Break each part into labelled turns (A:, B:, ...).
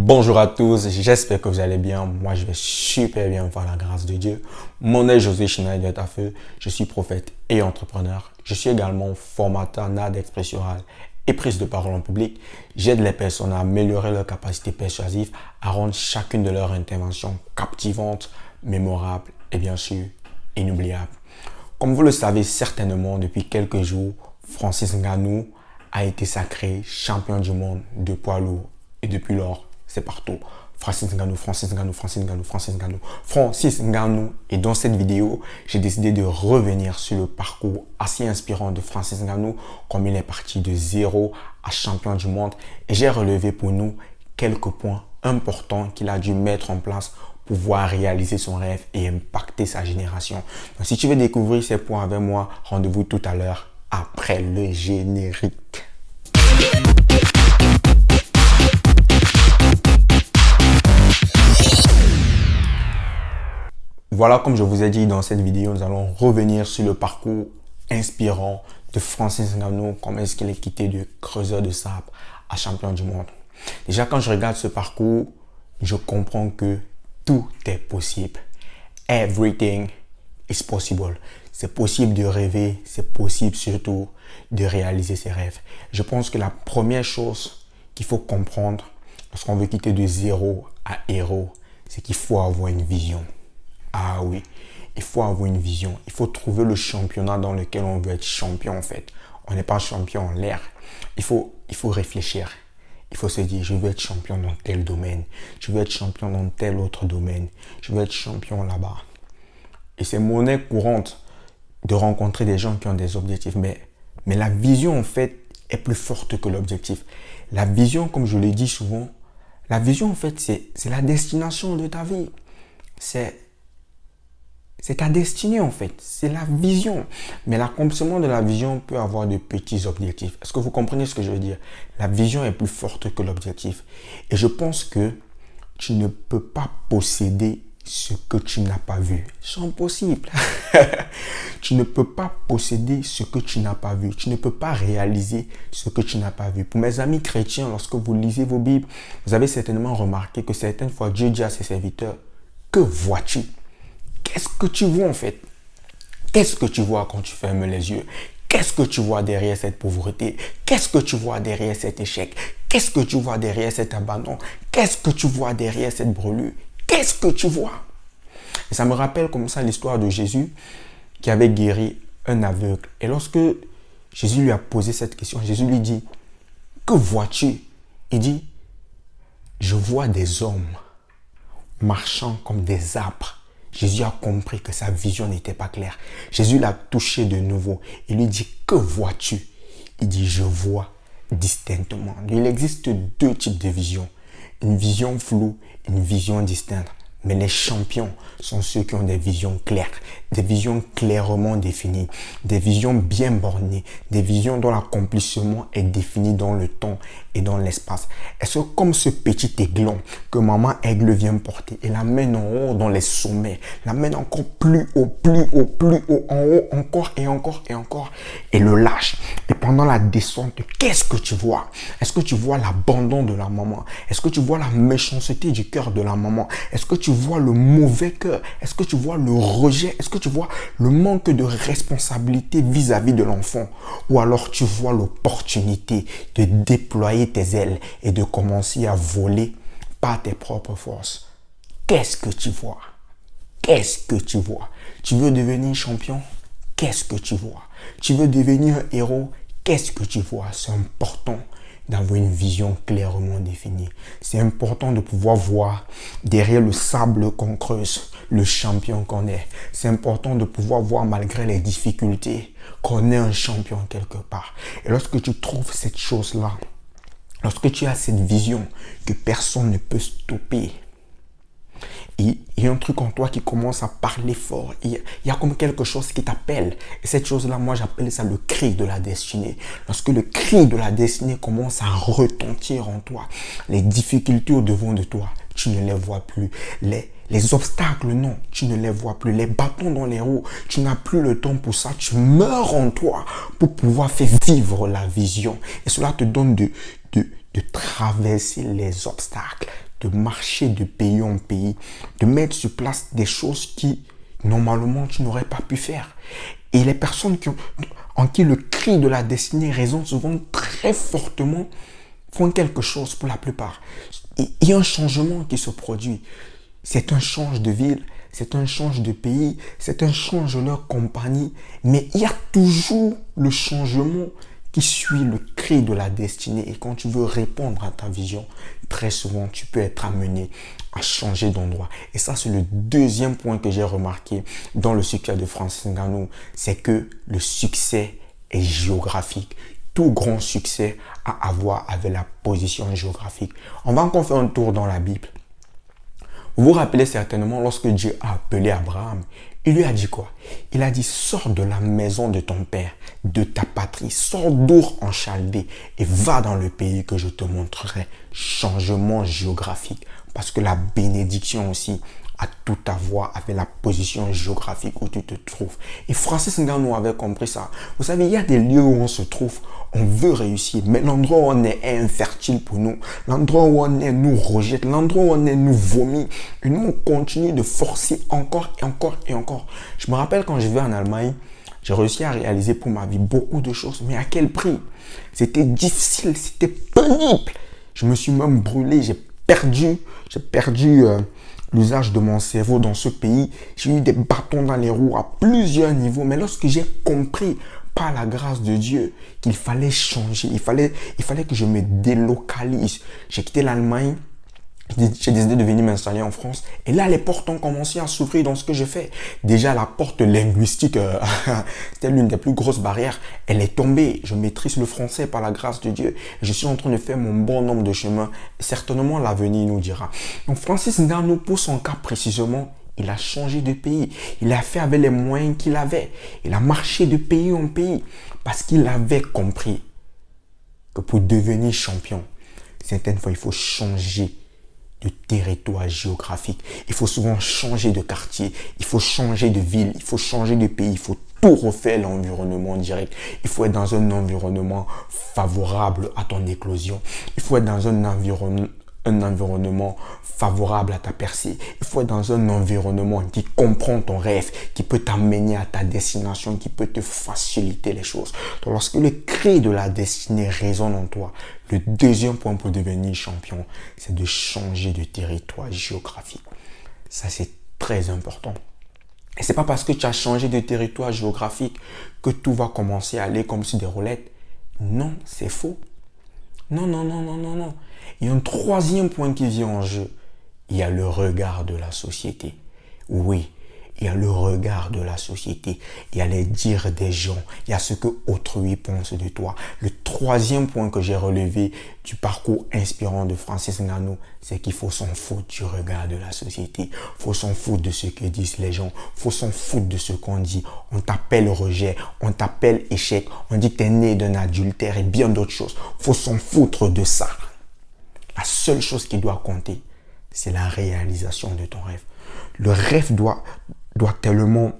A: Bonjour à tous, j'espère que vous allez bien. Moi, je vais super bien par la grâce de Dieu. Mon nom est José Schneider Tafeu. Je suis prophète et entrepreneur. Je suis également formateur en art d'expression orale et prise de parole en public. J'aide les personnes à améliorer leur capacité persuasive, à rendre chacune de leurs interventions captivantes, mémorables et bien sûr inoubliables. Comme vous le savez certainement, depuis quelques jours, Francis Ngannou a été sacré champion du monde de poids lourd. Et depuis lors, c'est partout. Francis Ngannou, Francis Ngannou, Francis Ngannou, Francis Ngannou, Francis Ngannou. Et dans cette vidéo, j'ai décidé de revenir sur le parcours assez inspirant de Francis Ngannou, comme il est parti de zéro à champion du monde. Et j'ai relevé pour nous quelques points importants qu'il a dû mettre en place pour pouvoir réaliser son rêve et impacter sa génération. Donc, si tu veux découvrir ces points avec moi, rendez-vous tout à l'heure après le générique. Voilà, comme je vous ai dit dans cette vidéo, nous allons revenir sur le parcours inspirant de Francis Ngannou, comment est-ce qu'il est quitté de creuseur de sable à champion du monde. Déjà, quand je regarde ce parcours, je comprends que tout est possible. Everything is possible. C'est possible de rêver, c'est possible surtout de réaliser ses rêves. Je pense que la première chose qu'il faut comprendre lorsqu'on veut quitter de zéro à héros, c'est qu'il faut avoir une vision. Ah oui, il faut avoir une vision. Il faut trouver le championnat dans lequel on veut être champion en fait. On n'est pas champion en l'air. Il faut réfléchir. Il faut se dire, je veux être champion dans tel domaine. Je veux être champion dans tel autre domaine. Je veux être champion là-bas. Et c'est monnaie courante de rencontrer des gens qui ont des objectifs. Mais la vision en fait est plus forte que l'objectif. La vision, comme je le dis souvent, la vision en fait c'est la destination de ta vie. C'est ta destinée en fait, c'est la vision. Mais l'accomplissement de la vision peut avoir de petits objectifs. Est-ce que vous comprenez ce que je veux dire? La vision est plus forte que l'objectif. Et je pense que tu ne peux pas posséder ce que tu n'as pas vu. C'est impossible. Tu ne peux pas posséder ce que tu n'as pas vu. Tu ne peux pas réaliser ce que tu n'as pas vu. Pour mes amis chrétiens, lorsque vous lisez vos Bibles, vous avez certainement remarqué que certaines fois, Dieu dit à ses serviteurs, que vois-tu? Qu'est-ce que tu vois en fait? Qu'est-ce que tu vois quand tu fermes les yeux? Qu'est-ce que tu vois derrière cette pauvreté? Qu'est-ce que tu vois derrière cet échec? Qu'est-ce que tu vois derrière cet abandon? Qu'est-ce que tu vois derrière cette brûlure? Qu'est-ce que tu vois? Et ça me rappelle comme ça l'histoire de Jésus qui avait guéri un aveugle. Et lorsque Jésus lui a posé cette question, Jésus lui dit, que vois-tu? Il dit, je vois des hommes marchant comme des arbres. Jésus a compris que sa vision n'était pas claire. Jésus l'a touché de nouveau. Il lui dit, que vois-tu? Il dit, je vois distinctement. Il existe deux types de visions. Une vision floue, une vision distincte. Mais les champions sont ceux qui ont des visions claires, des visions clairement définies, des visions bien bornées, des visions dont l'accomplissement est défini dans le temps et dans l'espace. Est-ce que comme ce petit aiglon que maman aigle vient porter et l'amène en haut dans les sommets, l'amène encore plus haut, plus haut, plus haut, en haut, encore et encore et encore, et le lâche. Et pendant la descente, qu'est-ce que tu vois? Est-ce que tu vois l'abandon de la maman? Est-ce que tu vois la méchanceté du cœur de la maman? Est-ce que tu vois le mauvais cœur? Est-ce que tu vois le rejet? Est-ce que tu vois le manque de responsabilité vis-à-vis de l'enfant? Ou alors tu vois l'opportunité de déployer tes ailes et de commencer à voler par tes propres forces? Qu'est-ce que tu vois? Qu'est-ce que tu vois? Tu veux devenir champion? Qu'est-ce que tu vois? Tu veux devenir un héros? Qu'est-ce que tu vois? C'est important d'avoir une vision clairement définie. C'est important de pouvoir voir derrière le sable qu'on creuse, le champion qu'on est. C'est important de pouvoir voir malgré les difficultés qu'on est un champion quelque part. Et lorsque tu trouves cette chose-là, lorsque tu as cette vision que personne ne peut stopper, il y a un truc en toi qui commence à parler fort. Il y a comme quelque chose qui t'appelle. Et cette chose-là, moi, j'appelle ça le cri de la destinée. Lorsque le cri de la destinée commence à retentir en toi, les difficultés au-devant de toi, tu ne les vois plus. Les obstacles, non, tu ne les vois plus. Les bâtons dans les roues, tu n'as plus le temps pour ça. Tu meurs en toi pour pouvoir faire vivre la vision. Et cela te donne de traverser les obstacles, de marcher de pays en pays, de mettre sur place des choses qui, normalement, tu n'aurais pas pu faire. Et les personnes en qui le cri de la destinée résonne souvent très fortement font quelque chose pour la plupart. Il y a un changement qui se produit. C'est un change de ville, c'est un change de pays, c'est un change de leur compagnie. Mais il y a toujours le changement qui suit le cri de la destinée. Et quand tu veux répondre à ta vision, très souvent, tu peux être amené à changer d'endroit. Et ça, c'est le deuxième point que j'ai remarqué dans le succès de Francis Ngannou. C'est que le succès est géographique. Tout grand succès a à voir avec la position géographique. On va encore faire un tour dans la Bible. Vous vous rappelez certainement lorsque Dieu a appelé Abraham, il lui a dit quoi? Il a dit, sors de la maison de ton père, de ta patrie, sors d'Our en Chaldée et va dans le pays que je te montrerai. Changement géographique. Parce que la bénédiction aussi a tout à voir avec la position géographique où tu te trouves. Et Francis Ngannou avait compris ça. Vous savez, il y a des lieux où on se trouve, on veut réussir, mais l'endroit où on est infertile pour nous. L'endroit où on est nous rejette, l'endroit où on est nous vomit. Et nous, on continue de forcer encore et encore et encore. Je me rappelle quand je vivais en Allemagne, j'ai réussi à réaliser pour ma vie beaucoup de choses, mais à quel prix? C'était difficile, c'était pénible. Je me suis même brûlé, j'ai perdu l'usage de mon cerveau dans ce pays. J'ai eu des bâtons dans les roues à plusieurs niveaux. Mais lorsque j'ai compris par la grâce de Dieu qu'il fallait changer, il fallait que je me délocalise. J'ai quitté l'Allemagne. J'ai décidé de venir m'installer en France. Et là, les portes ont commencé à s'ouvrir dans ce que je fais. Déjà, la porte linguistique, c'était l'une des plus grosses barrières. Elle est tombée. Je maîtrise le français par la grâce de Dieu. Je suis en train de faire mon bon nombre de chemins. Certainement, l'avenir nous dira. Donc, Francis Ngannou, pour son cas précisément, il a changé de pays. Il a fait avec les moyens qu'il avait. Il a marché de pays en pays parce qu'il avait compris que pour devenir champion, certaines fois, il faut changer de territoire géographique. Il faut souvent changer de quartier, il faut changer de ville, il faut changer de pays, il faut tout refaire l'environnement direct. Il faut être dans un environnement favorable à ton éclosion. Il faut être dans un environnement favorable à ta percée. Il faut être dans un environnement qui comprend ton rêve, qui peut t'amener à ta destination, qui peut te faciliter les choses. Donc, lorsque le cri de la destinée résonne en toi, le deuxième point pour devenir champion, c'est de changer de territoire géographique. Ça, c'est très important. Et c'est pas parce que tu as changé de territoire géographique que tout va commencer à aller comme sur des roulettes. Non, c'est faux. Non, non, non, non, non, non. Il y a un troisième point qui vient en jeu. Il y a le regard de la société. Oui, il y a le regard de la société. Il y a les dires des gens. Il y a ce que autrui pense de toi. Le troisième point que j'ai relevé du parcours inspirant de Francis Ngannou, c'est qu'il faut s'en foutre du regard de la société. Il faut s'en foutre de ce que disent les gens. Il faut s'en foutre de ce qu'on dit. On t'appelle rejet, on t'appelle échec, on dit que tu es né d'un adultère et bien d'autres choses. Il faut s'en foutre de ça. La seule chose qui doit compter, c'est la réalisation de ton rêve. Le rêve doit tellement...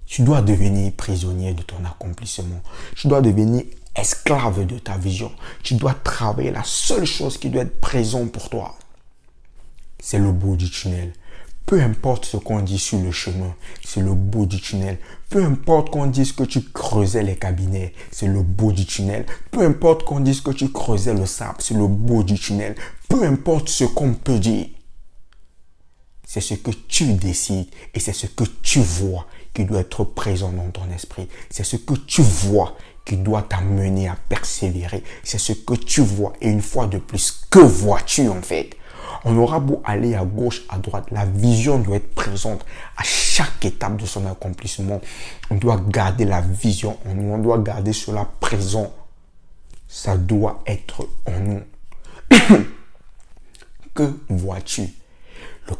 A: Tu dois devenir prisonnier de ton accomplissement. Tu dois devenir esclave de ta vision. Tu dois travailler. La seule chose qui doit être présente pour toi, c'est le bout du tunnel. Peu importe ce qu'on dit sur le chemin, c'est le bout du tunnel. Peu importe qu'on dise que tu creusais les cabinets, c'est le bout du tunnel. Peu importe qu'on dise que tu creusais le sable, c'est le bout du tunnel. Peu importe ce qu'on peut dire, c'est ce que tu décides et c'est ce que tu vois qui doit être présent dans ton esprit. C'est ce que tu vois qui doit t'amener à persévérer. C'est ce que tu vois. Et une fois de plus, que vois-tu en fait? On aura beau aller à gauche, à droite, la vision doit être présente à chaque étape de son accomplissement. On doit garder la vision en nous, on doit garder cela présent. Ça doit être en nous. Que vois-tu? Le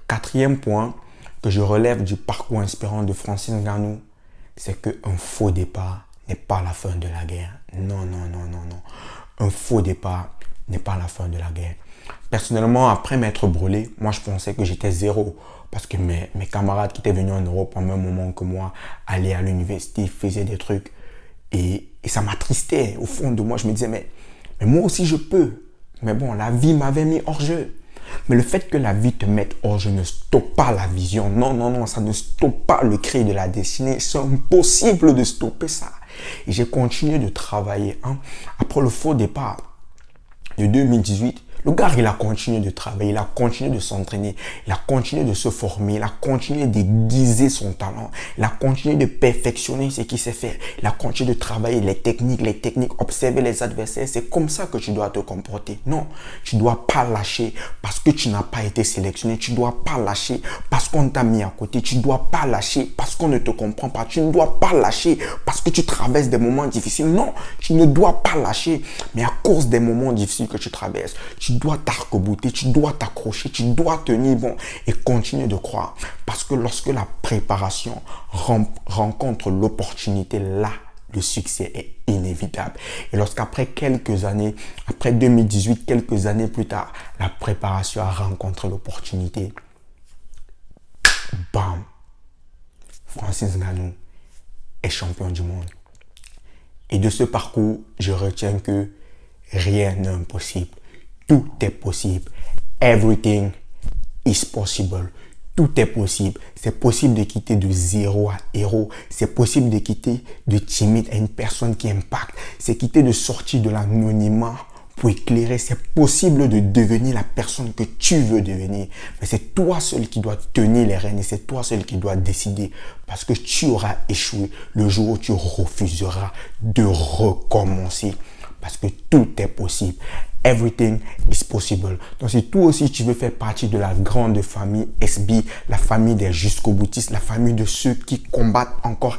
A: quatrième point que je relève du parcours inspirant de Francis Ngannou, c'est qu'un faux départ n'est pas la fin de la guerre. Non, non, non, non, non. Un faux départ n'est pas la fin de la guerre. Personnellement, après m'être brûlé, moi je pensais que j'étais zéro. Parce que mes camarades qui étaient venus en Europe en même moment que moi allaient à l'université, faisaient des trucs. Et ça m'attristait. Au fond de moi, je me disais, mais moi aussi je peux. Mais bon, la vie m'avait mis hors jeu. Mais le fait que la vie te mette hors jeu ne stoppe pas la vision. Non, non, non, ça ne stoppe pas le cri de la destinée. C'est impossible de stopper ça. Et j'ai continué de travailler. Après le faux départ de 2018, le gars, il a continué de travailler, il a continué de s'entraîner, il a continué de se former, il a continué d'aiguiser son talent, il a continué de perfectionner ce qu'il sait faire, il a continué de travailler les techniques, observer les adversaires. C'est comme ça que tu dois te comporter. Non, tu ne dois pas lâcher parce que tu n'as pas été sélectionné, tu ne dois pas lâcher parce qu'on t'a mis à côté, tu ne dois pas lâcher parce qu'on ne te comprend pas, tu ne dois pas lâcher parce que tu traverses des moments difficiles. Non, tu ne dois pas lâcher, mais à cause des moments difficiles que tu traverses, tu dois t'arc-bouter, tu dois t'accrocher, tu dois tenir bon et continuer de croire. Parce que lorsque la préparation rencontre l'opportunité, là, le succès est inévitable. Et lorsqu'après quelques années, après 2018, quelques années plus tard, la préparation a rencontré l'opportunité, bam, Francis Ngannou est champion du monde. Et de ce parcours, je retiens que rien n'est impossible. Tout est possible. Everything is possible. Tout est possible. C'est possible de quitter de zéro à héros. C'est possible de quitter de timide à une personne qui impacte. C'est quitter de sortir de l'anonymat pour éclairer. C'est possible de devenir la personne que tu veux devenir. Mais c'est toi seul qui dois tenir les rênes et c'est toi seul qui dois décider. Parce que tu auras échoué le jour où tu refuseras de recommencer. Parce que tout est possible. Everything is possible. Donc si toi aussi tu veux faire partie de la grande famille SB, la famille des jusqu'au boutistes, la famille de ceux qui combattent encore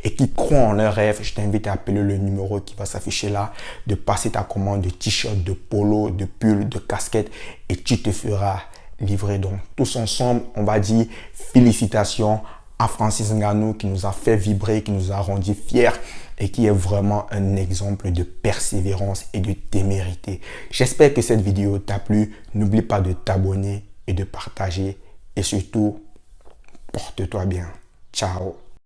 A: et qui croient en leurs rêves, je t'invite à appeler le numéro qui va s'afficher là, de passer ta commande de t-shirt, de polo, de pull, de casquette et tu te feras livrer. Donc tous ensemble, on va dire félicitations à Francis Ngannou qui nous a fait vibrer, qui nous a rendu fiers et qui est vraiment un exemple de persévérance et de témérité. J'espère que cette vidéo t'a plu. N'oublie pas de t'abonner et de partager. Et surtout, porte-toi bien. Ciao.